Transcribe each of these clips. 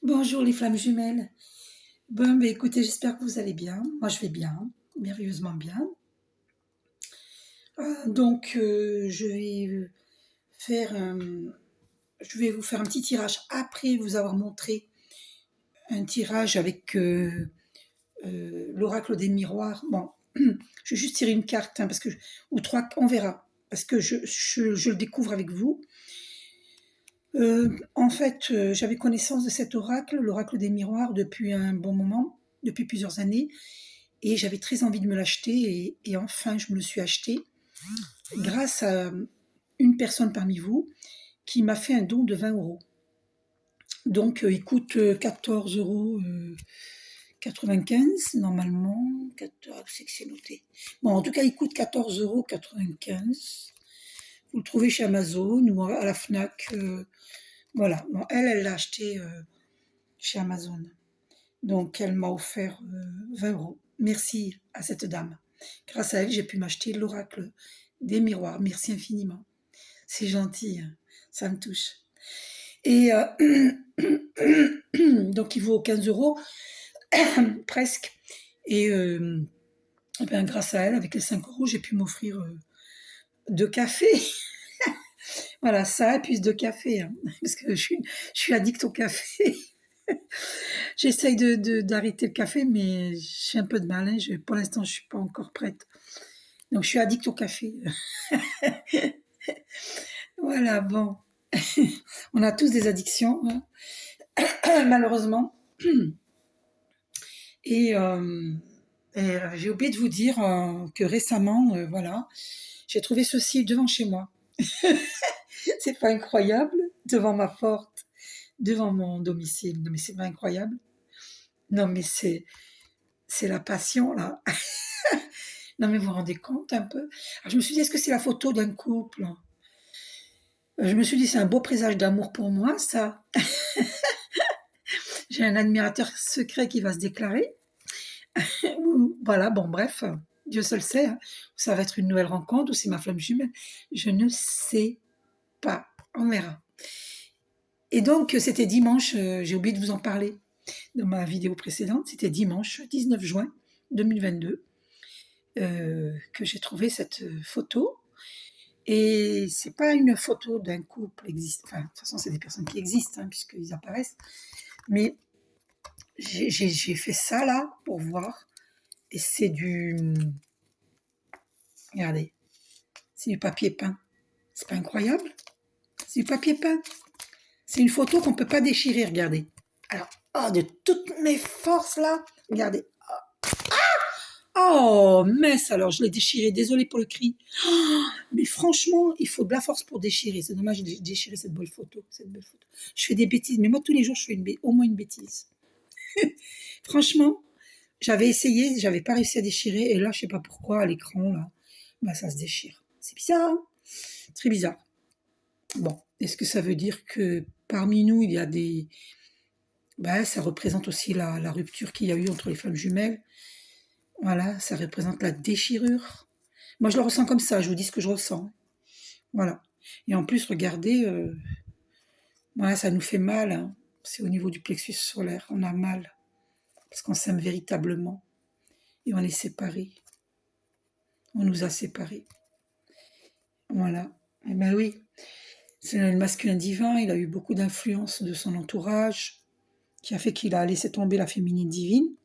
Bonjour les flammes jumelles. Bon, écoutez, j'espère que vous allez bien. Moi, je vais bien, merveilleusement bien. Je vais faire, je vais vous faire un petit tirage après vous avoir montré un tirage avec l'oracle des miroirs. Bon, je vais juste tirer une carte, hein, parce que ou trois, on verra, parce que je le découvre avec vous. J'avais connaissance de cet oracle, l'oracle des miroirs, depuis un bon moment, depuis plusieurs années. Et j'avais très envie de me l'acheter et enfin je me le suis acheté grâce à une personne parmi vous qui m'a fait un don de 20 euros. Donc il coûte 14,95 euros 95 normalement. 14, c'est que c'est noté. Bon, en tout cas, il coûte 14,95 euros 95. Vous le trouvez chez Amazon ou à la Fnac. Voilà. Bon, elle l'a acheté chez Amazon. Donc elle m'a offert 20 euros. Merci à cette dame. Grâce à elle, j'ai pu m'acheter l'oracle des miroirs. Merci infiniment. C'est gentil, hein. Ça me touche. Et donc il vaut 15 euros presque. Et ben, grâce à elle, avec les 5 euros, j'ai pu m'offrir 2 cafés. Voilà, ça et plus de café, hein, parce que je suis addict au café. J'essaye d'arrêter le café, mais j'ai un peu de mal, hein. Pour l'instant, je suis pas encore prête. Donc, je suis addict au café. Voilà, bon. On a tous des addictions, hein, malheureusement. Et, j'ai oublié de vous dire que récemment, voilà, j'ai trouvé ceci devant chez moi. C'est pas incroyable? Devant ma porte, devant mon domicile. Non, mais c'est pas incroyable? Non, mais c'est la passion, là. Non, mais vous vous rendez compte un peu? Alors, je me suis dit, est-ce que c'est la photo d'un couple? Je me suis dit, c'est un beau présage d'amour pour moi, ça. J'ai un admirateur secret qui va se déclarer. Voilà, bon, bref, Dieu seul sait, hein. Ça va être une nouvelle rencontre ou c'est ma flamme jumelle. Je ne sais pas. On verra. Et donc, c'était dimanche, j'ai oublié de vous en parler dans ma vidéo précédente, c'était dimanche 19 juin 2022 que j'ai trouvé cette photo. Et c'est pas une photo d'un couple existe. Enfin, de toute façon, c'est des personnes qui existent, hein, puisqu'ils apparaissent. Mais j'ai fait ça là pour voir. Et c'est du. Regardez, c'est du papier peint. C'est pas incroyable? C'est du papier peint. C'est une photo qu'on peut pas déchirer, regardez. Alors, oh, de toutes mes forces là, regardez. Oh, mince, alors je l'ai déchiré, désolé pour le cri. Oh, mais franchement, il faut de la force pour déchirer. C'est dommage de déchirer cette belle photo. Je fais des bêtises, mais moi tous les jours je fais au moins une bêtise. Franchement, j'avais essayé, j'avais pas réussi à déchirer, et là je sais pas pourquoi à l'écran là, bah ça se déchire. C'est bizarre, hein, très bizarre. Bon, est-ce que ça veut dire que parmi nous il y a des, bah ça représente aussi la rupture qu'il y a eu entre les flammes jumelles. Voilà, ça représente la déchirure. Moi je le ressens comme ça, je vous dis ce que je ressens. Voilà. Et en plus, regardez, voilà, ça nous fait mal, hein. C'est au niveau du plexus solaire, on a mal. Parce qu'on s'aime véritablement. Et on est séparés. On nous a séparés. Voilà. Eh ben oui, c'est le masculin divin, il a eu beaucoup d'influence de son entourage, qui a fait qu'il a laissé tomber la féminine divine.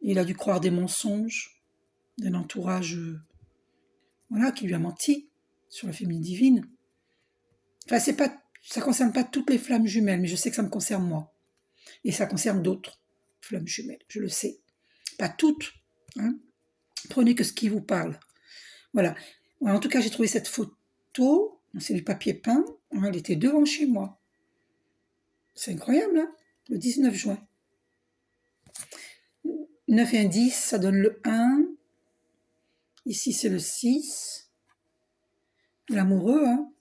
Il a dû croire des mensonges d'un entourage voilà, qui lui a menti sur la féminine divine. Enfin, ça ne concerne pas toutes les flammes jumelles, mais je sais que ça me concerne moi. Et ça concerne d'autres flammes jumelles, je le sais. Pas toutes, hein. Prenez que ce qui vous parle. Voilà. En tout cas, j'ai trouvé cette photo, c'est du papier peint, elle était devant chez moi. C'est incroyable, hein, le 19 juin. 9 et un 10, ça donne le 1. Ici, c'est le 6. L'amoureux, hein.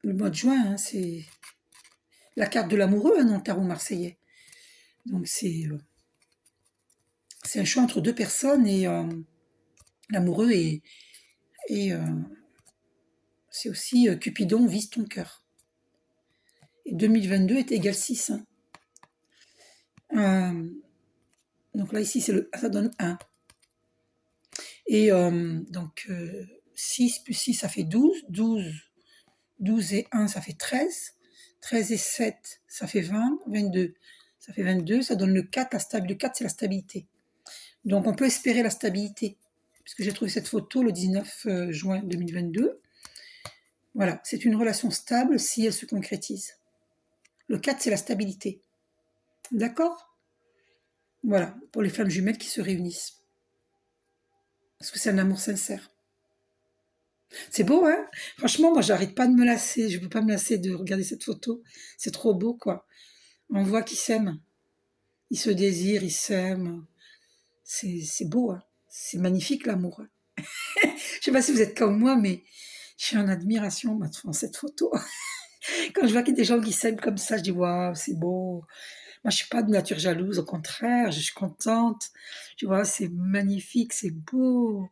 Le mois de juin, hein, c'est la carte de l'amoureux, hein, dans le tarot marseillais. Donc, c'est un choix entre deux personnes et l'amoureux et c'est aussi Cupidon vise ton cœur. Et 2022 est égal 6. Hein. Donc là, ici, ça donne 1. Et donc, 6 plus 6, ça fait 12. 12 et 1, ça fait 13. 13 et 7, ça fait 20. 22, ça fait 22. Ça donne le 4. Le 4, c'est la stabilité. Donc, on peut espérer la stabilité. Puisque j'ai trouvé cette photo le 19 juin 2022. Voilà, c'est une relation stable si elle se concrétise. Le 4, c'est la stabilité. D'accord? Voilà, pour les flammes jumelles qui se réunissent. Parce que c'est un amour sincère. C'est beau, hein? Franchement, moi, j'arrête pas de me lasser. Je peux pas me lasser de regarder cette photo. C'est trop beau, quoi. On voit qu'ils s'aiment. Ils se désirent, ils s'aiment. C'est beau, hein? C'est magnifique, l'amour. Je sais pas si vous êtes comme moi, mais je suis en admiration devant cette photo. Quand je vois qu'il y a des gens qui s'aiment comme ça, je dis, waouh, c'est beau. Moi, je suis pas de nature jalouse, au contraire, je suis contente. Tu vois, c'est magnifique, c'est beau.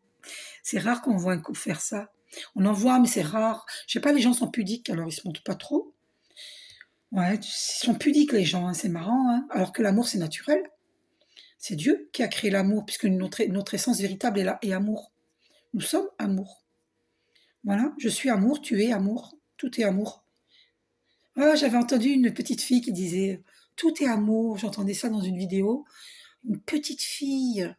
C'est rare qu'on voit un couple faire ça. On en voit, mais c'est rare. Je sais pas, les gens sont pudiques, alors ils se montrent pas trop. Ouais, ils sont pudiques, les gens, hein, c'est marrant. Hein. Alors que l'amour, c'est naturel. C'est Dieu qui a créé l'amour, puisque notre essence véritable est là, est amour. Nous sommes amour. Voilà, je suis amour, tu es amour, tout est amour. Ah, j'avais entendu une petite fille qui disait tout est amour. J'entendais ça dans une vidéo. Une petite fille,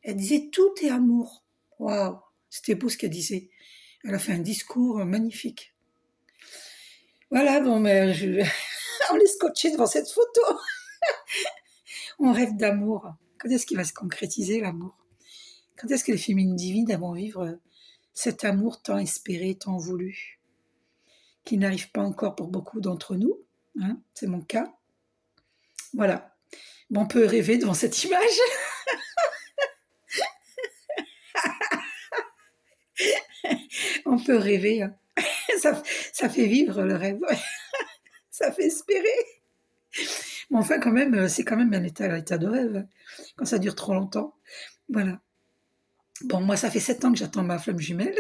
elle disait tout est amour. Waouh, c'était beau ce qu'elle disait. Elle a fait un discours magnifique. Voilà, bon, mais on est scotché devant cette photo. On rêve d'amour. Quand est-ce qu'il va se concrétiser l'amour? Quand est-ce que les féminines divines vont vivre cet amour tant espéré, tant voulu, qui n'arrive pas encore pour beaucoup d'entre nous, hein, c'est mon cas. Voilà. Bon, on peut rêver devant cette image. On peut rêver. Hein. Ça fait vivre le rêve. Ça fait espérer. Mais enfin, quand même, c'est quand même un état de rêve. Hein, quand ça dure trop longtemps. Voilà. Bon, moi, ça fait 7 ans que j'attends ma flamme jumelle.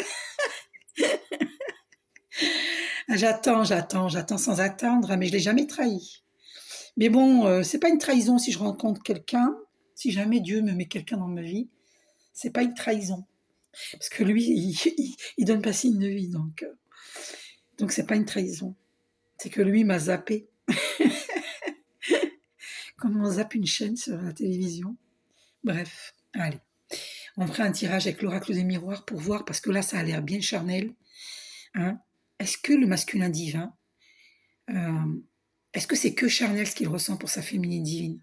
J'attends sans attendre, mais je l'ai jamais trahi. Mais bon, c'est pas une trahison si je rencontre quelqu'un, si jamais Dieu me met quelqu'un dans ma vie, c'est pas une trahison. Parce que lui, il donne pas signe de vie, donc c'est pas une trahison. C'est que lui m'a zappé. Comme on zappe une chaîne sur la télévision. Bref, allez. On fera un tirage avec l'oracle des miroirs pour voir, parce que là, ça a l'air bien charnel. Hein. Est-ce que le masculin divin, est-ce que c'est que charnel ce qu'il ressent pour sa féminine divine?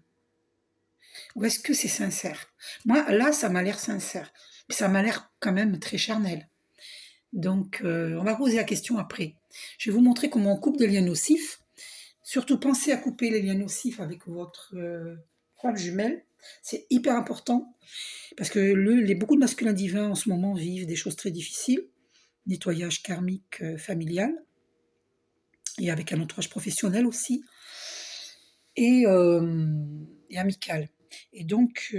Ou est-ce que c'est sincère? Moi, là, ça m'a l'air sincère. Mais ça m'a l'air quand même très charnel. Donc, on va poser la question après. Je vais vous montrer comment on coupe des liens nocifs. Surtout, pensez à couper les liens nocifs avec votre flamme jumelle. C'est hyper important parce que beaucoup de masculins divins en ce moment vivent des choses très difficiles. Nettoyage karmique familial et avec un entourage professionnel aussi et amical. Et donc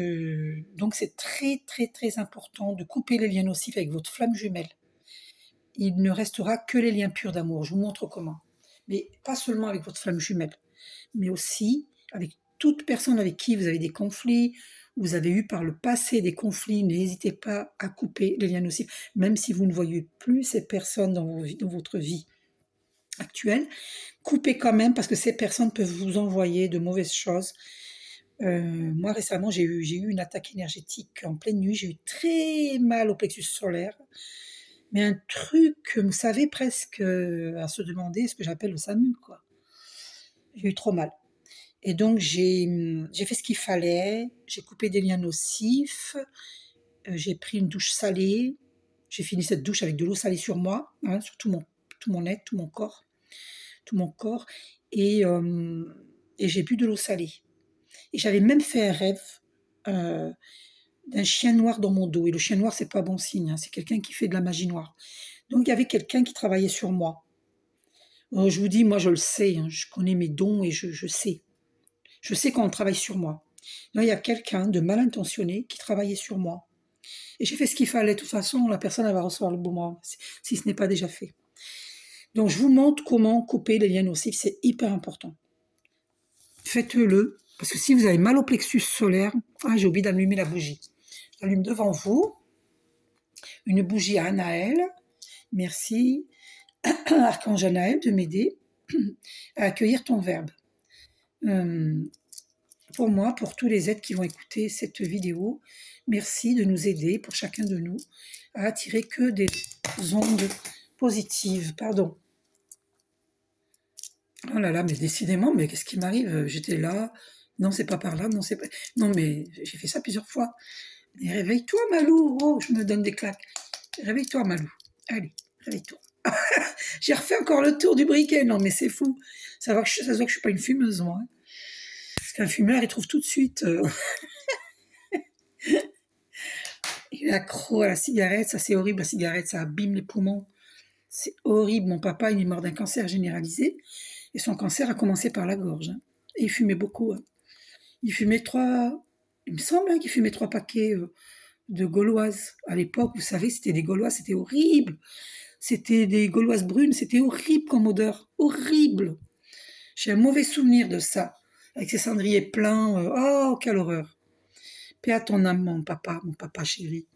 c'est très très très important de couper les liens nocifs avec votre flamme jumelle. Il ne restera que les liens purs d'amour. Je vous montre comment. Mais pas seulement avec votre flamme jumelle, mais aussi avec toute personne avec qui vous avez des conflits, vous avez eu par le passé des conflits, n'hésitez pas à couper les liens nocifs, même si vous ne voyez plus ces personnes dans votre vie actuelle, coupez quand même parce que ces personnes peuvent vous envoyer de mauvaises choses. Moi récemment j'ai eu une attaque énergétique en pleine nuit, j'ai eu très mal au plexus solaire, mais un truc, vous savez, presque à se demander ce que j'appelle le SAMU, quoi. J'ai eu trop mal. Et donc j'ai fait ce qu'il fallait, j'ai coupé des liens nocifs, j'ai pris une douche salée, j'ai fini cette douche avec de l'eau salée sur moi, hein, sur tout mon être, tout mon corps, et j'ai bu de l'eau salée. Et j'avais même fait un rêve d'un chien noir dans mon dos. Et le chien noir, c'est pas bon signe, hein, c'est quelqu'un qui fait de la magie noire. Donc il y avait quelqu'un qui travaillait sur moi. Je vous dis, moi je le sais, hein, je connais mes dons et je sais. Je sais quand on travaille sur moi. Là, il y a quelqu'un de mal intentionné qui travaillait sur moi. Et j'ai fait ce qu'il fallait. De toute façon, la personne elle va recevoir le boomerang, si ce n'est pas déjà fait. Donc, je vous montre comment couper les liens nocifs, c'est hyper important. Faites-le, parce que si vous avez mal au plexus solaire, j'ai oublié d'allumer la bougie. J'allume devant vous une bougie à Anaël. Merci, Archange Anaël, de m'aider à accueillir ton verbe. Pour moi, pour tous les êtres qui vont écouter cette vidéo, merci de nous aider, pour chacun de nous, à attirer que des ondes positives. Pardon. Oh là là, mais décidément, mais qu'est-ce qui m'arrive? J'étais là, non, c'est pas par là, non, c'est pas... Non, mais j'ai fait ça plusieurs fois. Mais réveille-toi, Malou. Oh, je me donne des claques. Réveille-toi, Malou. Allez, réveille-toi. J'ai refait encore le tour du briquet. Non, mais c'est fou. Ça se voit que je suis pas une fumeuse, moi. Parce qu'un fumeur, il trouve tout de suite... Il est accro à la cigarette. Ça, c'est horrible, la cigarette. Ça abîme les poumons. C'est horrible. Mon papa, il est mort d'un cancer généralisé. Et son cancer a commencé par la gorge. Et il fumait beaucoup. Il fumait il me semble qu'il fumait 3 paquets de gauloises. À l'époque, vous savez, c'était des gauloises, c'était horrible. C'était des gauloises brunes, c'était horrible comme odeur. Horrible. J'ai un mauvais souvenir de ça. Avec ses cendriers pleins. Oh, quelle horreur. Paix à ton âme, mon papa chéri.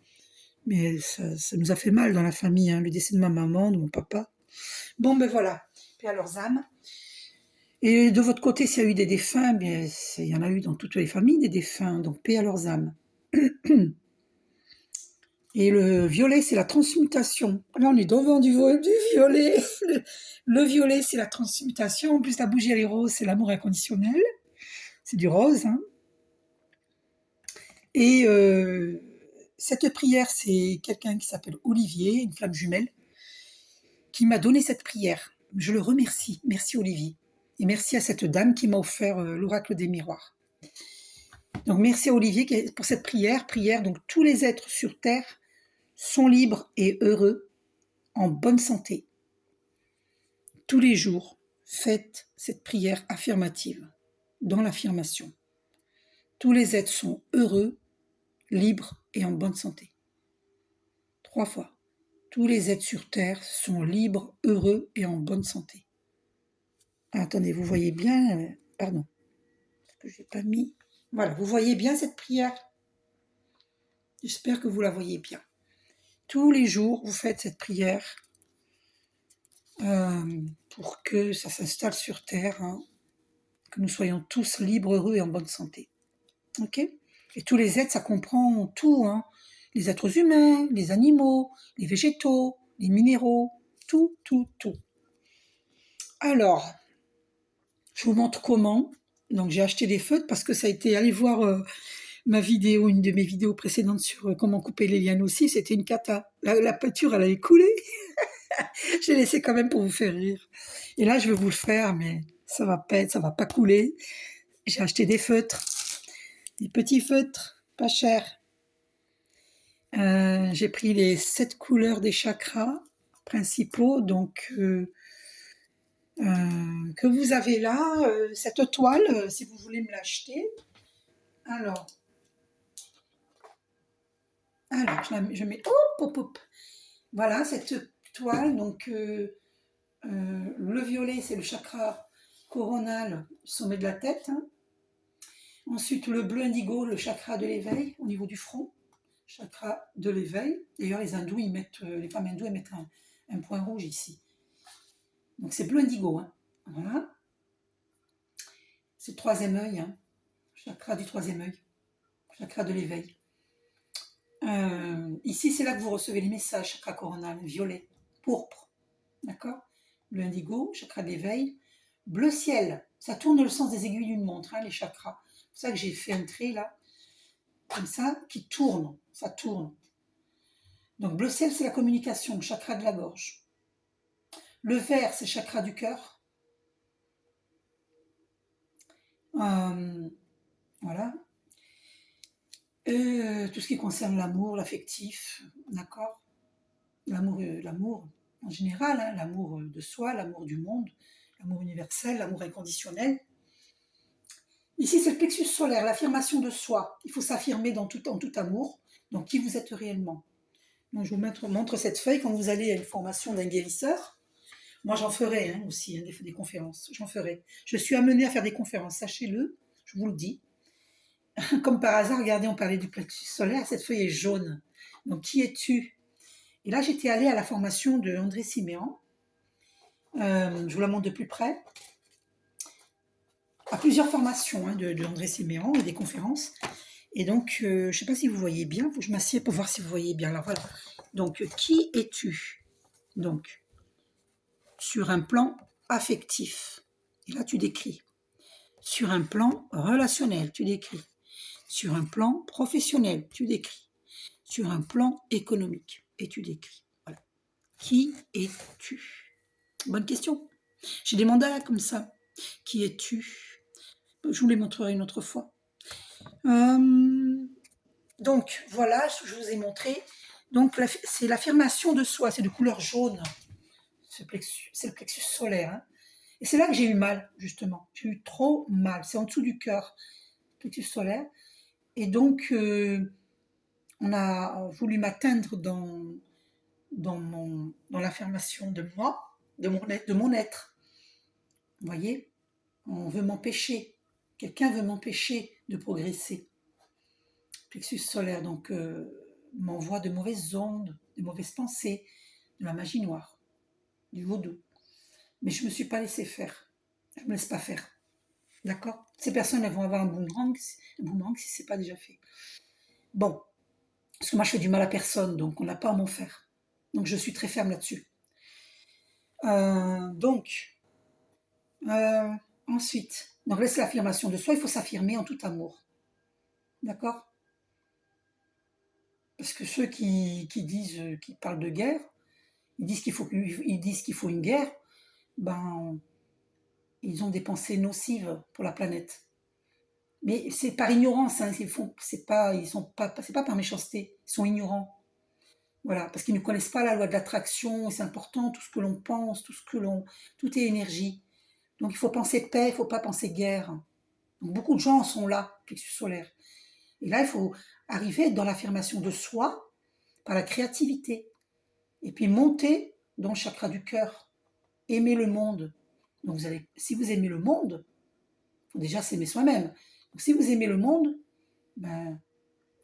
Mais ça nous a fait mal dans la famille, le décès de ma maman, de mon papa. Bon, ben voilà. Paix à leurs âmes. Et de votre côté, s'il y a eu des défunts, bien, il y en a eu dans toutes les familles des défunts, donc paix à leurs âmes. Et le violet, c'est la transmutation. Là, on est devant du violet. Le violet, c'est la transmutation. En plus, la bougie, elle est rose, c'est l'amour inconditionnel. C'est du rose. Et cette prière, c'est quelqu'un qui s'appelle Olivier, une flamme jumelle, qui m'a donné cette prière. Je le remercie. Merci, Olivier. Et merci à cette dame qui m'a offert l'oracle des miroirs. Donc merci à Olivier pour cette prière. Donc tous les êtres sur Terre sont libres et heureux, en bonne santé. Tous les jours, faites cette prière affirmative, dans l'affirmation. Tous les êtres sont heureux, libres et en bonne santé. 3 fois. Tous les êtres sur Terre sont libres, heureux et en bonne santé. Attendez, vous voyez bien... pardon. Est-ce que je n'ai pas mis... Voilà, vous voyez bien cette prière? J'espère que vous la voyez bien. Tous les jours, vous faites cette prière pour que ça s'installe sur Terre, que nous soyons tous libres, heureux et en bonne santé. Ok? Et tous les êtres, ça comprend tout, les êtres humains, les animaux, les végétaux, les minéraux, tout. Alors, je vous montre comment. Donc, j'ai acheté des feutres parce que ça a été... Allez voir ma vidéo, une de mes vidéos précédentes sur comment couper les liens nocifs, c'était une cata. La peinture, elle avait coulé. J'ai laissé quand même pour vous faire rire. Et là, je vais vous le faire, mais ça va pas couler. J'ai acheté des feutres, des petits feutres, pas chers. J'ai pris les 7 couleurs des chakras principaux, donc que vous avez là, cette toile, si vous voulez me l'acheter. Alors, je mets, hop. Voilà, cette toile, donc le violet, c'est le chakra coronal, sommet de la tête. Ensuite, le bleu indigo, le chakra de l'éveil, au niveau du front, chakra de l'éveil. D'ailleurs, les hindous, les femmes hindoues, elles mettent un point rouge ici. Donc, c'est bleu indigo. Voilà. C'est le 3e œil, chakra du 3e œil, chakra de l'éveil. Ici, c'est là que vous recevez les messages, chakra coronal, violet, pourpre. D'accord? Bleu indigo, chakra de l'éveil. Bleu ciel, ça tourne le sens des aiguilles d'une montre, les chakras. C'est pour ça que j'ai fait un trait là, comme ça, qui tourne, ça tourne. Donc bleu ciel, c'est la communication, chakra de la gorge. Le vert, c'est chakra du cœur. Voilà. Tout ce qui concerne l'amour, l'affectif, d'accord? L'amour en général, l'amour de soi, l'amour du monde, l'amour universel, l'amour inconditionnel. Ici, c'est le plexus solaire, l'affirmation de soi. Il faut s'affirmer en tout amour, donc qui vous êtes réellement. Donc, je vous montre cette feuille quand vous allez à une formation d'un guérisseur. Moi, j'en ferai hein, aussi, hein, des conférences. J'en ferai. Je suis amenée à faire des conférences, sachez-le, je vous le dis. Comme par hasard, regardez, on parlait du plexus solaire, cette feuille est jaune. Donc, qui es-tu? Et là, j'étais allée à la formation de André Siméan. Je vous la montre de plus près. À plusieurs formations hein, de André Siméan et des conférences. Et donc, je ne sais pas si vous voyez bien, il faut que je m'assieds pour voir si vous voyez bien. Alors voilà. Donc, qui es-tu? Donc, sur un plan affectif. Et là, tu décris. Sur un plan relationnel, tu décris. Sur un plan professionnel, tu décris. Sur un plan économique, et tu décris. Voilà. Qui es-tu? Bonne question. J'ai des mandats comme ça. Qui es-tu? Je vous les montrerai une autre fois. Donc, voilà, je vous ai montré. Donc, c'est l'affirmation de soi, c'est de couleur jaune. C'est le plexus solaire. Hein. Et c'est là que j'ai eu mal, justement. J'ai eu trop mal. C'est en dessous du cœur, plexus solaire. Et donc, on a voulu m'atteindre dans l'affirmation de moi, de mon être. Vous voyez? On veut m'empêcher. Quelqu'un veut m'empêcher de progresser. Plexus solaire, donc, m'envoie de mauvaises ondes, de mauvaises pensées, de la magie noire, du vaudou. Mais je ne me suis pas laissé faire. Je ne me laisse pas faire. D'accord? Ces personnes, elles vont avoir un boomerang si ce n'est pas déjà fait. Bon. Parce que moi, je fais du mal à personne, donc on n'a pas à m'en faire. Donc, je suis très ferme là-dessus. Ensuite, donc là, c'est l'affirmation de soi. Il faut s'affirmer en tout amour. D'accord? Parce que ceux qui parlent de guerre, ils disent qu'il faut une guerre, ben, ils ont des pensées nocives pour la planète. Mais c'est par ignorance, hein, c'est pas par méchanceté, ils sont ignorants. Voilà, parce qu'ils ne connaissent pas la loi de l'attraction, et c'est important, tout ce que l'on pense, tout est énergie. Donc il faut penser paix, il ne faut pas penser guerre. Donc, beaucoup de gens sont là, plexus solaire. Et là, il faut arriver dans l'affirmation de soi par la créativité. Et puis monter dans le chakra du cœur. Aimer le monde. Donc si vous aimez le monde, il faut déjà s'aimer soi-même. Donc si vous aimez le monde, ben,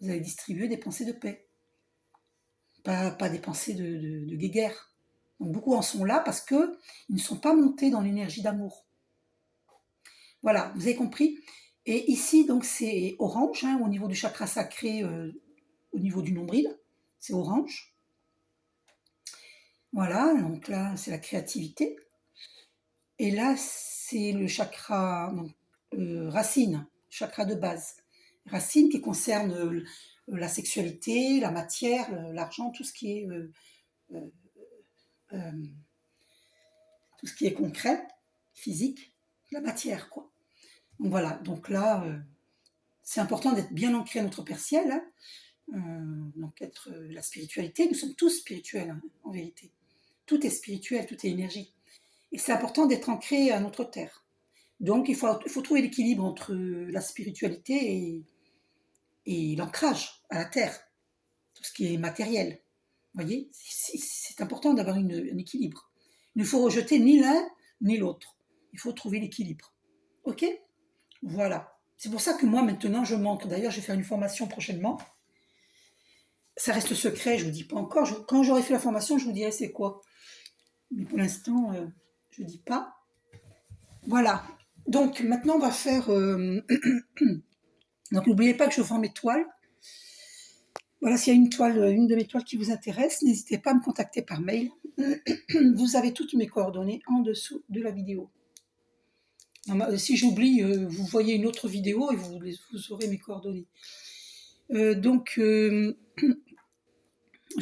vous allez distribuer des pensées de paix. Pas des pensées de guéguerre. Donc beaucoup en sont là parce qu'ils ne sont pas montés dans l'énergie d'amour. Voilà, vous avez compris. Et ici, donc, c'est orange, hein, au niveau du chakra sacré, au niveau du nombril, c'est orange. Voilà, donc là, c'est la créativité. Et là, c'est le chakra racine, chakra de base. Racine qui concerne la sexualité, la matière, l'argent, tout ce qui est concret, physique, la matière, quoi. Donc voilà, donc là, c'est important d'être bien ancré à notre Père Ciel, hein. Donc être la spiritualité, nous sommes tous spirituels, hein, en vérité. Tout est spirituel, tout est énergie. Et c'est important d'être ancré à notre terre. Donc il faut trouver l'équilibre entre la spiritualité et l'ancrage à la terre, tout ce qui est matériel. Vous voyez, c'est important d'avoir un équilibre. Il ne faut rejeter ni l'un ni l'autre. Il faut trouver l'équilibre. Ok? Voilà. C'est pour ça que moi, maintenant, je montre. D'ailleurs, je vais faire une formation prochainement. Ça reste secret, je ne vous dis pas encore. Quand j'aurai fait la formation, je vous dirai c'est quoi. Mais pour l'instant, je ne dis pas. Voilà. Donc, maintenant, on va faire... Donc, n'oubliez pas que je vends mes toiles. Voilà, s'il y a une de mes toiles qui vous intéresse, n'hésitez pas à me contacter par mail. Vous avez toutes mes coordonnées en dessous de la vidéo. Si j'oublie, vous voyez une autre vidéo et vous aurez mes coordonnées. Je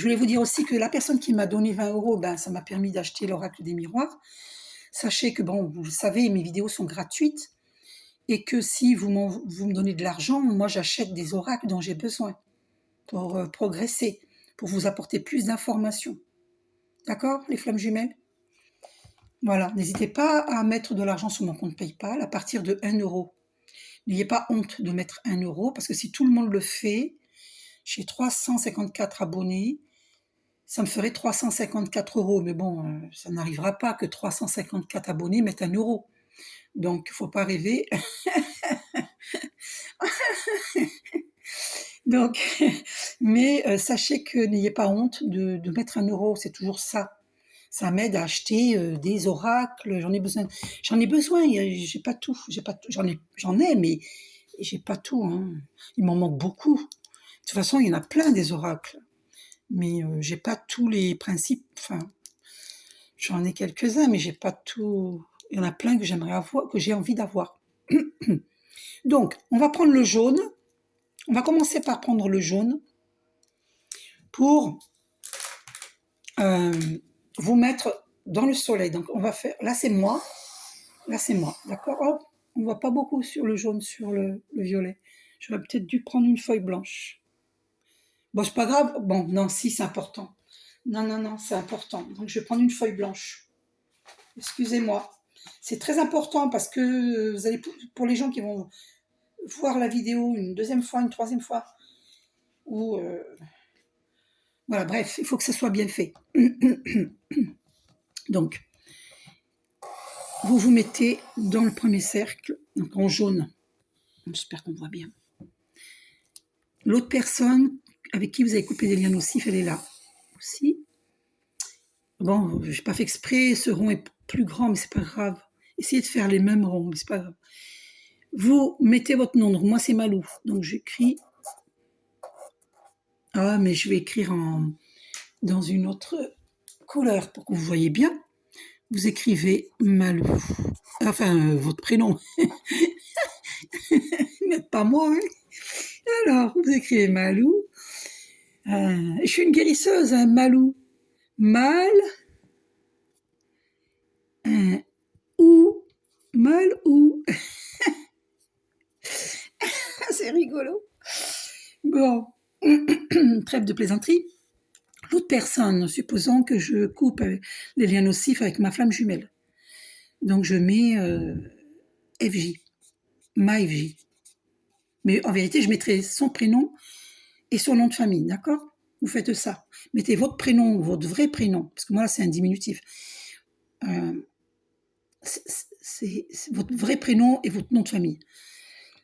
voulais vous dire aussi que la personne qui m'a donné 20 €, ben, ça m'a permis d'acheter l'oracle des miroirs. Sachez que, bon, vous le savez, mes vidéos sont gratuites et que si vous me donnez de l'argent, moi j'achète des oracles dont j'ai besoin pour progresser, pour vous apporter plus d'informations. D'accord, les flammes jumelles? Voilà, n'hésitez pas à mettre de l'argent sur mon compte PayPal à partir de 1 €. N'ayez pas honte de mettre 1 € parce que si tout le monde le fait, j'ai 354 abonnés, ça me ferait 354 €. Mais bon, ça n'arrivera pas que 354 abonnés mettent 1 €. Donc, il ne faut pas rêver. Donc, mais sachez que n'ayez pas honte de mettre 1 €, c'est toujours ça. Ça m'aide à acheter des oracles, j'en ai besoin, j'ai pas tout, j'en ai, mais j'ai pas tout, hein. Il m'en manque beaucoup. De toute façon, il y en a plein des oracles, mais j'ai pas tous les principes, enfin, j'en ai quelques-uns, mais j'ai pas tout. Il y en a plein que j'aimerais avoir, que j'ai envie d'avoir. Donc, on va prendre le jaune. On va commencer par prendre le jaune pour vous mettre dans le soleil. Donc, on va faire. Là, c'est moi. D'accord. Hop, on ne voit pas beaucoup sur le jaune, sur le violet. J'aurais peut-être dû prendre une feuille blanche. Bon, c'est pas grave. Bon, non, si, c'est important. Non, c'est important. Donc, je vais prendre une feuille blanche. Excusez-moi. C'est très important parce que vous allez, pour les gens qui vont voir la vidéo une deuxième fois, une troisième fois, ou voilà, bref, il faut que ça soit bien fait. Donc, vous vous mettez dans le premier cercle, donc en jaune. J'espère qu'on voit bien. L'autre personne avec qui vous avez coupé des liens nocifs, elle est là aussi. Bon, je n'ai pas fait exprès, ce rond est plus grand, mais c'est pas grave. Essayez de faire les mêmes ronds, mais c'est pas grave. Vous mettez votre nom, donc moi c'est Malou, donc j'écris. Ah, mais je vais écrire dans une autre couleur pour que vous voyez bien. Vous écrivez Malou. Enfin, votre prénom. Mais pas moi, hein. Alors, vous écrivez Malou. Je suis une guérisseuse, hein, Malou. Mal. Ou. Mal ou. C'est rigolo. Bon. Trêve de plaisanterie. L'autre personne, supposons que je coupe les liens nocifs avec ma flamme jumelle. Donc, je mets FJ. Ma FJ. Mais en vérité, je mettrai son prénom et son nom de famille, d'accord? Vous faites ça. Mettez votre prénom, votre vrai prénom, parce que moi, là, c'est un diminutif. C'est votre vrai prénom et votre nom de famille.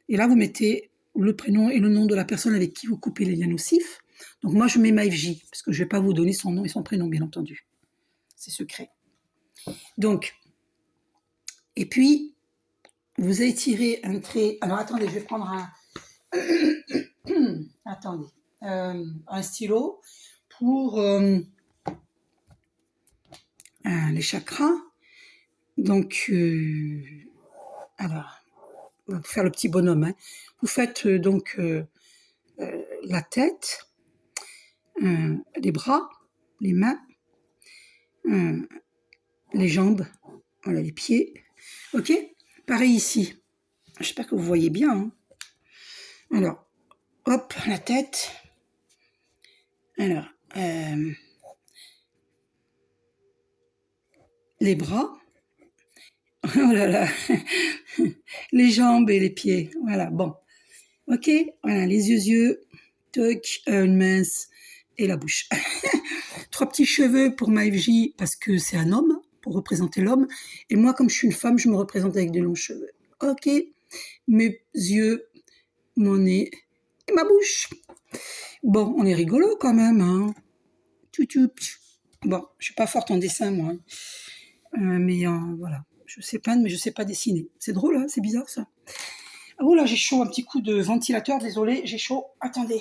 Et là, vous mettez le prénom et le nom de la personne avec qui vous coupez les liens nocifs. Donc, moi, je mets MaFJ, parce que je ne vais pas vous donner son nom et son prénom, bien entendu. C'est secret. Donc, et puis, vous allez tirer un trait. Alors, attendez, je vais prendre attendez. Un stylo pour les chakras. Donc, alors, on va faire le petit bonhomme. Hein. Vous faites donc la tête, les bras, les mains, les jambes, voilà, les pieds. Ok? Pareil ici. J'espère que vous voyez bien. Hein. Alors, hop, la tête. Alors, les bras. Oh là là. Les jambes et les pieds. Voilà, bon. Ok? Voilà, les yeux, toc, une mince et la bouche. 3 petits cheveux pour ma FJ parce que c'est un homme, pour représenter l'homme. Et moi, comme je suis une femme, je me représente avec des longs cheveux. Ok? Mes yeux, mon nez et ma bouche. Bon, on est rigolo quand même, hein. Bon, je suis pas forte en dessin, moi. Mais voilà. Je sais peindre, mais je sais pas dessiner. C'est drôle, hein, c'est bizarre, ça. Oh là, j'ai chaud, un petit coup de ventilateur, désolé, j'ai chaud. Attendez.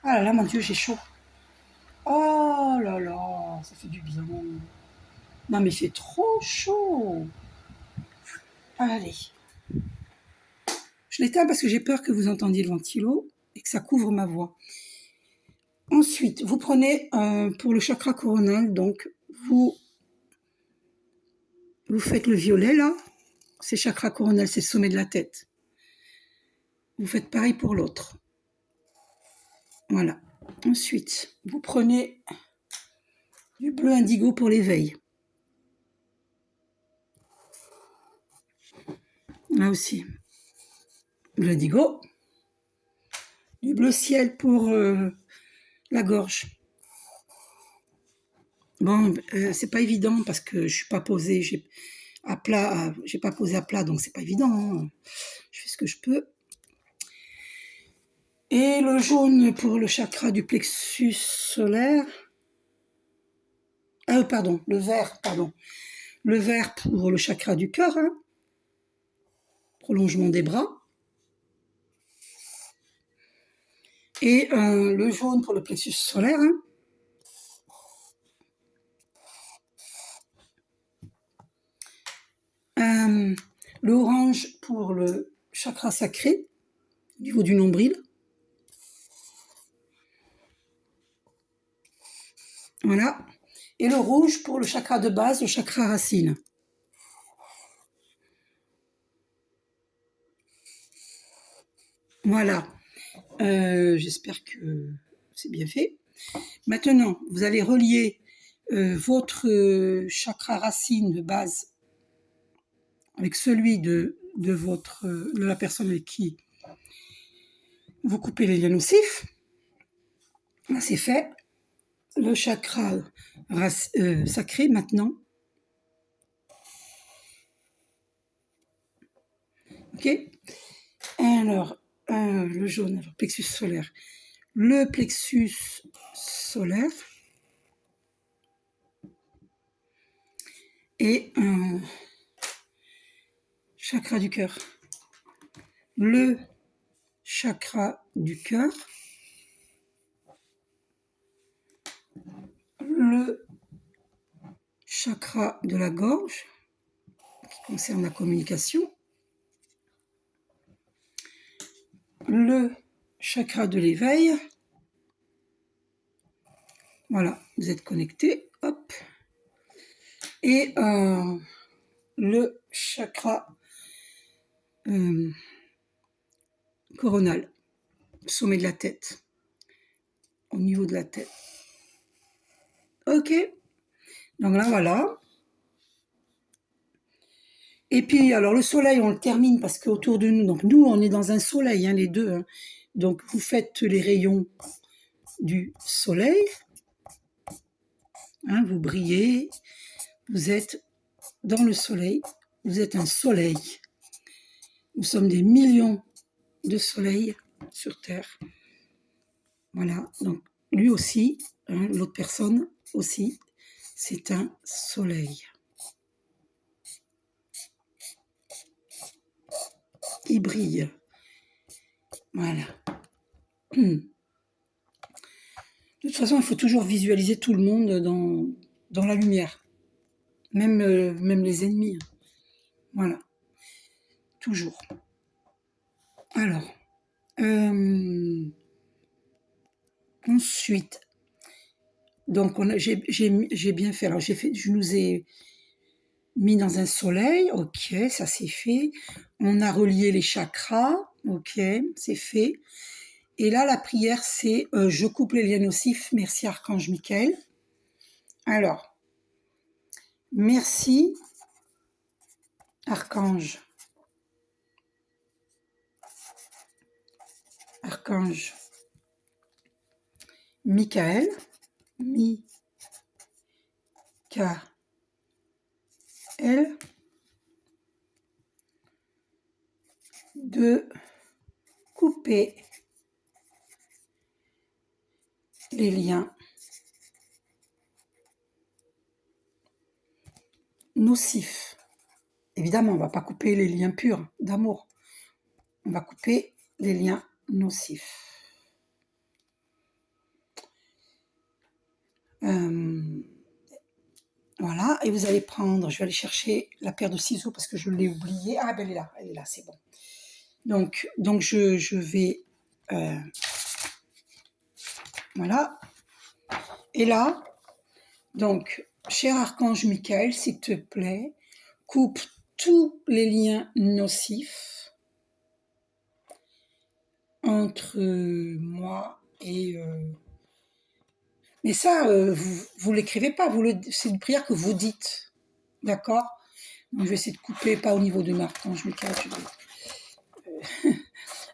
Ah là là, mon Dieu, j'ai chaud. Oh là là, ça fait du bien. Non, mais il fait trop chaud. Allez. Je l'éteins parce que j'ai peur que vous entendiez le ventilo et que ça couvre ma voix. Ensuite, vous prenez pour le chakra coronal, donc vous faites le violet là. C'est chakra coronal, c'est le sommet de la tête. Vous faites pareil pour l'autre. Voilà. Ensuite, vous prenez du bleu indigo pour l'éveil. Là aussi. Bleu indigo. Du bleu ciel pour la gorge. Bon, c'est pas évident parce que je suis pas posée, à plat, j'ai pas posé à plat, donc c'est pas évident, hein. Je fais ce que je peux. Et le jaune pour le chakra du plexus solaire. Ah, pardon, le vert, pardon. Le vert pour le chakra du cœur, hein. Prolongement des bras. Et le jaune pour le plexus solaire, hein. Le orange pour le chakra sacré, au niveau du nombril. Voilà. Et le rouge pour le chakra de base, le chakra racine. Voilà. J'espère que c'est bien fait. Maintenant, vous allez relier votre chakra racine de base avec celui de la personne avec qui vous coupez les liens nocifs. Là, c'est fait. Le chakra sacré maintenant. Ok. Alors, le jaune, alors, plexus solaire. Le plexus solaire. Et chakra du cœur. Le chakra du cœur. Le chakra de la gorge, qui concerne la communication. Le chakra de l'éveil. Voilà, vous êtes connectés. Hop. Et le chakra coronal, sommet de la tête, au niveau de la tête. Ok. Donc là, voilà. Et puis, alors, le soleil, on le termine parce qu'autour de nous, donc nous, on est dans un soleil, hein, les deux. Hein. Donc, vous faites les rayons du soleil. Hein, vous brillez. Vous êtes dans le soleil. Vous êtes un soleil. Nous sommes des millions de soleils sur Terre. Voilà. Donc, lui aussi, hein, l'autre personne aussi, c'est un soleil. Il brille. Voilà. De toute façon, il faut toujours visualiser tout le monde dans la lumière. Même les ennemis. Voilà. Toujours. Alors. Ensuite. Donc, j'ai bien fait. Alors, je nous ai mis dans un soleil. Ok, ça c'est fait. On a relié les chakras. Ok, c'est fait. Et là, la prière, c'est je coupe les liens nocifs. Merci, Archange Michael. Alors, merci, Archange Michael. De couper les liens nocifs. Évidemment, on ne va pas couper les liens purs d'amour. On va couper les liens nocifs. Voilà, et vous allez prendre, je vais aller chercher la paire de ciseaux parce que je l'ai oubliée. Ah, ben elle est là, c'est bon. Donc je vais... voilà. Et là, donc, cher Archange Michael, s'il te plaît, coupe tous les liens nocifs entre moi et... Mais ça, vous l'écrivez pas, c'est une prière que vous dites, d'accord? Donc je vais essayer de couper, pas au niveau de Archange Michael.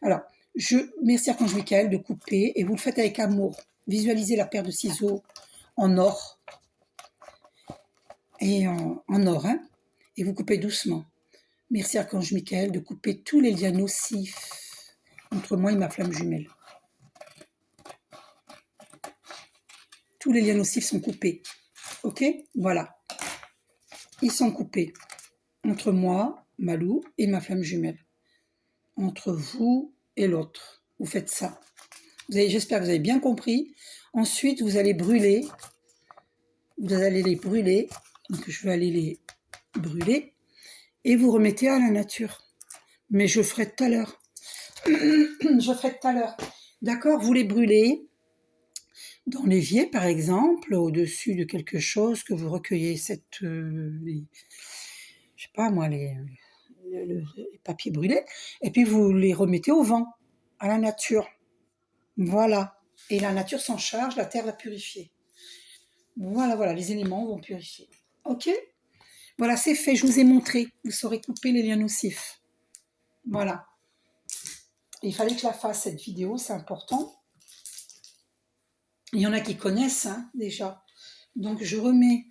Alors, merci Archange Michael de couper, et vous le faites avec amour. Visualisez la paire de ciseaux en or. et en or, hein, et vous coupez doucement. Merci Archange Michael de couper tous les liens nocifs entre moi et ma flamme jumelle. Tous les liens nocifs sont coupés. Ok? Voilà. Ils sont coupés entre moi, Malou, et ma flamme jumelle. Entre vous et l'autre. Vous faites ça. J'espère que vous avez bien compris. Ensuite, vous allez brûler. Vous allez les brûler. Donc, je vais aller les brûler. Et vous remettez à la nature. Mais je ferai tout à l'heure. Je ferai tout à l'heure. D'accord? Vous les brûlez dans l'évier, par exemple, au-dessus de quelque chose que vous recueillez je sais pas moi, les papiers brûlés, et puis vous les remettez au vent, à la nature. Voilà. Et la nature s'en charge, la terre va purifier. Voilà, les éléments vont purifier. Ok? Voilà, c'est fait, je vous ai montré. Vous saurez couper les liens nocifs. Voilà. Et il fallait que je la fasse, cette vidéo, c'est important. Il y en a qui connaissent, hein, déjà. Donc, je remets...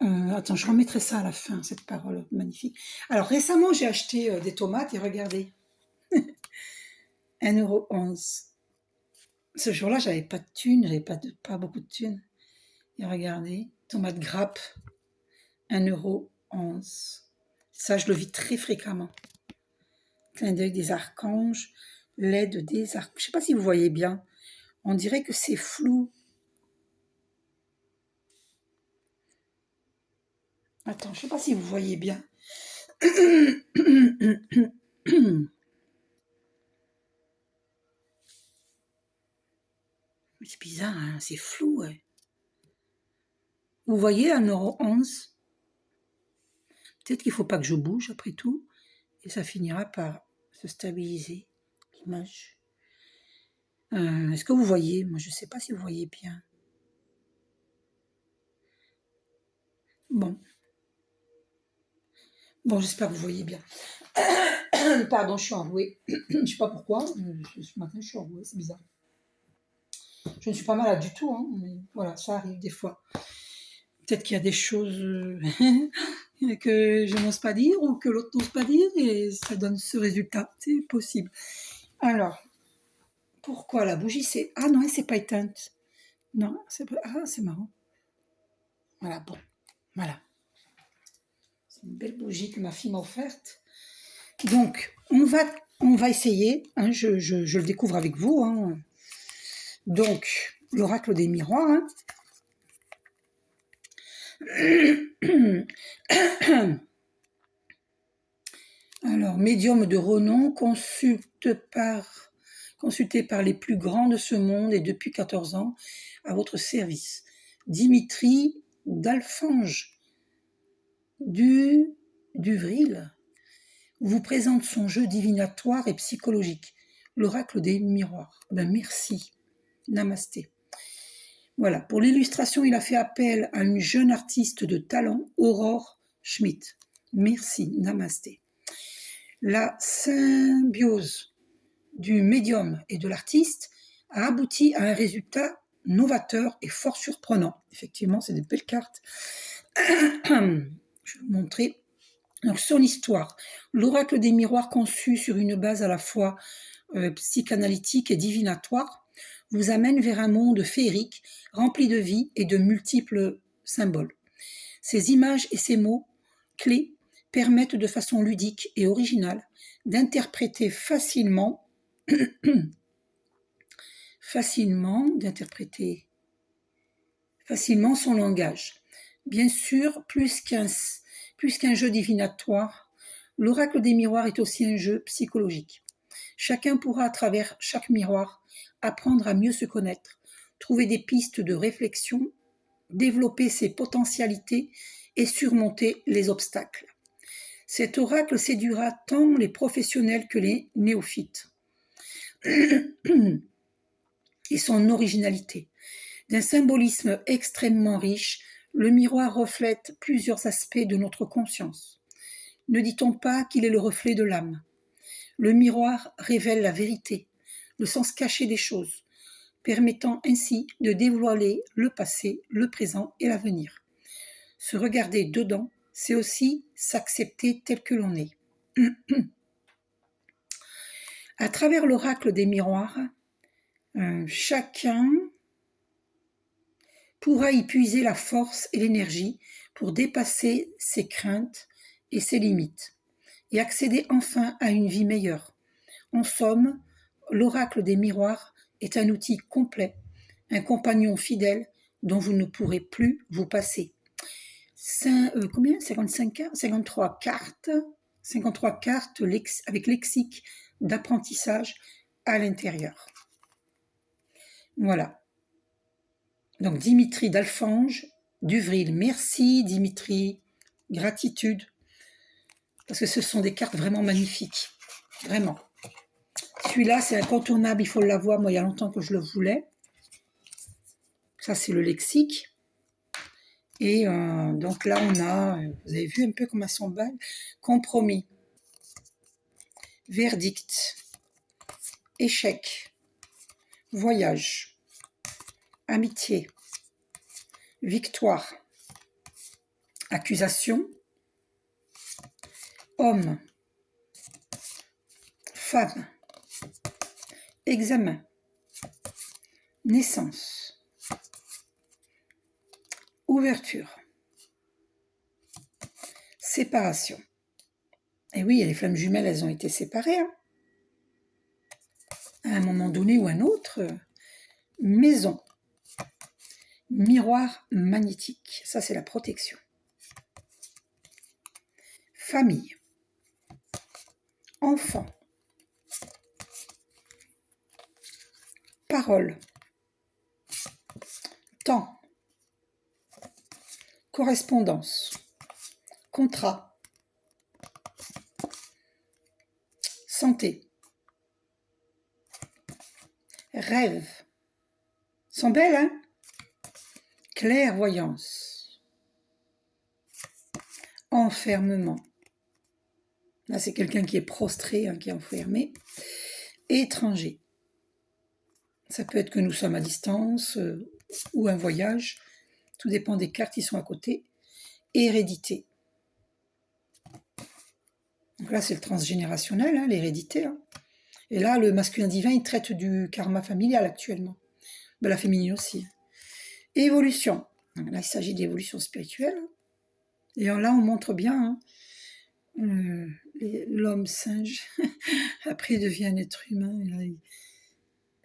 attends, je remettrai ça à la fin, cette parole magnifique. Alors, récemment, j'ai acheté des tomates et regardez. 1,11 €. Ce jour-là, j'avais pas de thunes, j'avais pas beaucoup de thunes. Et regardez, tomate grappe, 1,11 €. Ça, je le vis très fréquemment. Clin d'œil des archanges, l'aide des archanges. Je sais pas si vous voyez bien. On dirait que c'est flou. Attends, je sais pas si vous voyez bien. C'est bizarre, hein, c'est flou. Ouais. Vous voyez 1,11 €? Peut-être qu'il ne faut pas que je bouge après tout. Et ça finira par se stabiliser, l'image. Est-ce que vous voyez? Moi, je ne sais pas si vous voyez bien. Bon, j'espère que vous voyez bien. Pardon, je suis enrouée. Je ne sais pas pourquoi. Ce matin, je suis enrouée, c'est bizarre. Je ne suis pas malade du tout, hein, mais voilà, ça arrive des fois. Peut-être qu'il y a des choses que je n'ose pas dire ou que l'autre n'ose pas dire et ça donne ce résultat. C'est possible. Alors, pourquoi la bougie c'est... Ah non, elle s'est pas éteinte. Non, c'est pas... Ah, c'est marrant. Voilà, bon. Voilà. C'est une belle bougie que ma fille m'a offerte. Donc, on va essayer. Hein, je le découvre avec vous. Hein. Donc, l'oracle des miroirs. Hein. Alors, médium de renom, consulté par les plus grands de ce monde et depuis 14 ans, à votre service. Dimitri d'Alfange d'Uvril vous présente son jeu divinatoire et psychologique, l'oracle des miroirs. Ben merci. Namasté. Voilà, pour l'illustration, il a fait appel à une jeune artiste de talent, Aurore Schmidt. Merci, namasté. La symbiose du médium et de l'artiste a abouti à un résultat novateur et fort surprenant. Effectivement, c'est des belles cartes. Je vais vous montrer. Donc, son histoire. L'oracle des miroirs conçu sur une base à la fois psychanalytique et divinatoire vous amène vers un monde féerique, rempli de vie et de multiples symboles. Ces images et ces mots clés permettent de façon ludique et originale d'interpréter facilement son langage. Bien sûr, plus qu'un jeu divinatoire, l'oracle des miroirs est aussi un jeu psychologique. Chacun pourra, à travers chaque miroir, apprendre à mieux se connaître, trouver des pistes de réflexion, développer ses potentialités et surmonter les obstacles. Cet oracle séduira tant les professionnels que les néophytes. Et son originalité. D'un symbolisme extrêmement riche, le miroir reflète plusieurs aspects de notre conscience. Ne dit-on pas qu'il est le reflet de l'âme? Le miroir révèle la vérité, le sens caché des choses, permettant ainsi de dévoiler le passé, le présent et l'avenir. Se regarder dedans, c'est aussi s'accepter tel que l'on est. À travers l'oracle des miroirs, chacun pourra y puiser la force et l'énergie pour dépasser ses craintes et ses limites et accéder enfin à une vie meilleure. En somme, l'oracle des miroirs est un outil complet, un compagnon fidèle dont vous ne pourrez plus vous passer. Combien 55 cartes 53 cartes 53 cartes avec lexique d'apprentissage à l'intérieur. Voilà. Donc Dimitri d'Alfange, d'Uvril, merci Dimitri, gratitude, parce que ce sont des cartes vraiment magnifiques, vraiment. Celui-là, c'est incontournable, il faut l'avoir, moi il y a longtemps que je le voulais. Ça, c'est le lexique. Et donc là, on a, vous avez vu un peu comment elles sont belles, compromis, verdict, échec, voyage, amitié, victoire, accusation, homme, femme, examen, naissance, ouverture, séparation. Et oui, les flammes jumelles, elles ont été séparées, hein, à un moment donné ou un autre. Maison, miroir magnétique, ça c'est la protection. Famille, enfant, parole, temps, correspondance, contrat, santé, rêve. Sont belles, hein? Clairvoyance, enfermement. Là, c'est quelqu'un qui est prostré, hein, qui est enfermé. Étranger. Ça peut être que nous sommes à distance ou un voyage. Tout dépend des cartes qui sont à côté. Hérédité. Donc là, c'est le transgénérationnel, hein, l'hérédité. Hein. Et là, le masculin divin, il traite du karma familial actuellement. Ben, la féminine aussi. Évolution. Donc là, il s'agit d'évolution spirituelle. Et là, on montre bien l'homme singe. Après, il devient un être humain.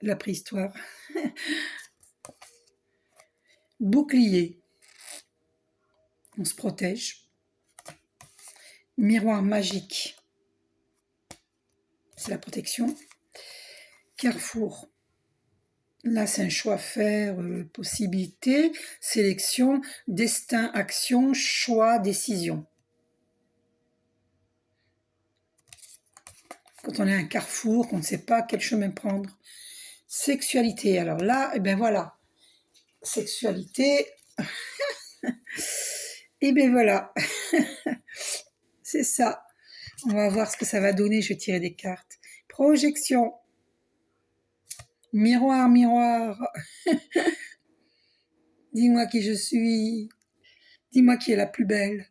La préhistoire. Bouclier. On se protège. Miroir magique. C'est la protection. Carrefour. Là, c'est un choix à faire, possibilité, sélection, destin, action, choix, décision. Quand on est à un carrefour, qu'on ne sait pas quel chemin prendre. Sexualité. Alors là, et ben voilà. Sexualité. Et ben voilà. C'est ça. On va voir ce que ça va donner. Je vais tirer des cartes. Projection. Miroir, miroir. Dis-moi qui je suis. Dis-moi qui est la plus belle.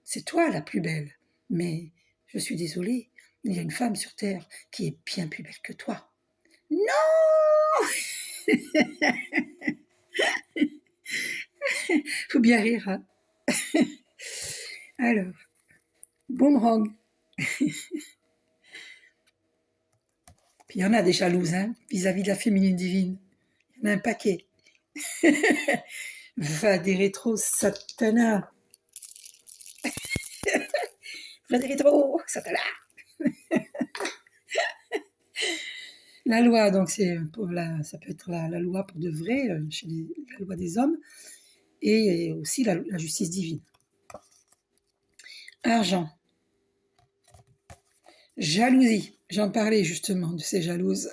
C'est toi la plus belle. Mais je suis désolée, il y a une femme sur Terre qui est bien plus belle que toi. Non. Faut bien rire, hein. Alors, boomerang. Puis il y en a des jalouses, hein, vis-à-vis de la féminine divine. Il y en a un paquet. Va des rétros, Satana. Va des rétros, Satana. La loi, donc c'est pour ça peut être la loi pour de vrai, la loi des hommes, et aussi la justice divine. Argent. Jalousie. J'en parlais justement de ces jalouses.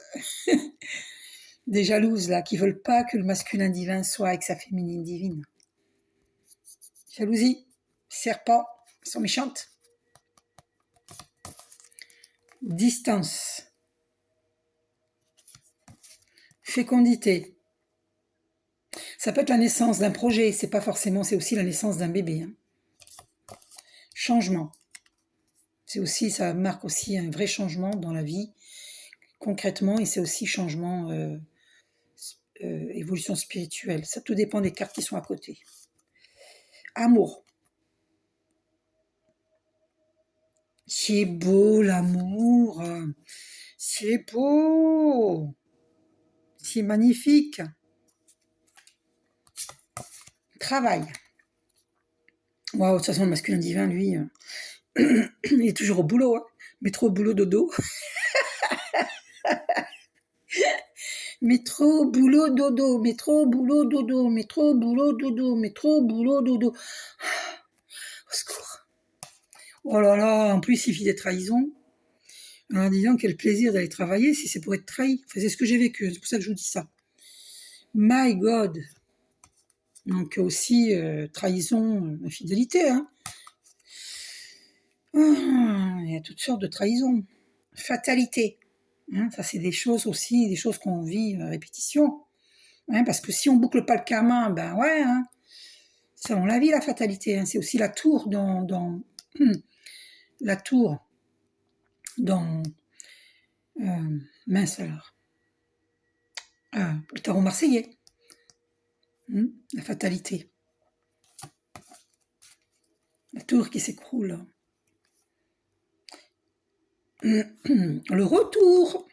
Des jalouses là qui veulent pas que le masculin divin soit avec sa féminine divine. Jalousie. Serpent. Elles sont méchantes. Distance. Fécondité. Ça peut être la naissance d'un projet, c'est pas forcément, c'est aussi la naissance d'un bébé. Hein. Changement. C'est aussi, ça marque aussi un vrai changement dans la vie, concrètement, et c'est aussi changement, évolution spirituelle. Ça tout dépend des cartes qui sont à côté. Amour. C'est beau l'amour. C'est beau. C'est magnifique. Travail. Waouh, de toute façon, le masculin divin, lui, il est toujours au boulot. Hein. Métro, boulot, dodo. Métro, boulot, dodo. Métro, boulot, dodo. Métro, boulot, dodo. Métro, boulot, dodo. Au secours. Oh là là, en plus, il vit des trahisons. Alors, dis donc, quel plaisir d'aller travailler si c'est pour être trahi. Enfin, c'est ce que j'ai vécu, c'est pour ça que je vous dis ça. My God. Donc, aussi, trahison, infidélité. Hein. Il y a toutes sortes de trahisons. Fatalité. Hein, ça, c'est des choses aussi, des choses qu'on vit à répétition. Hein, parce que si on boucle pas le karma, ben ouais, hein, ça on la vit la fatalité. Hein, c'est aussi la tour dans la tour dans mince alors. Le tarot marseillais. La fatalité. La tour qui s'écroule. Le retour.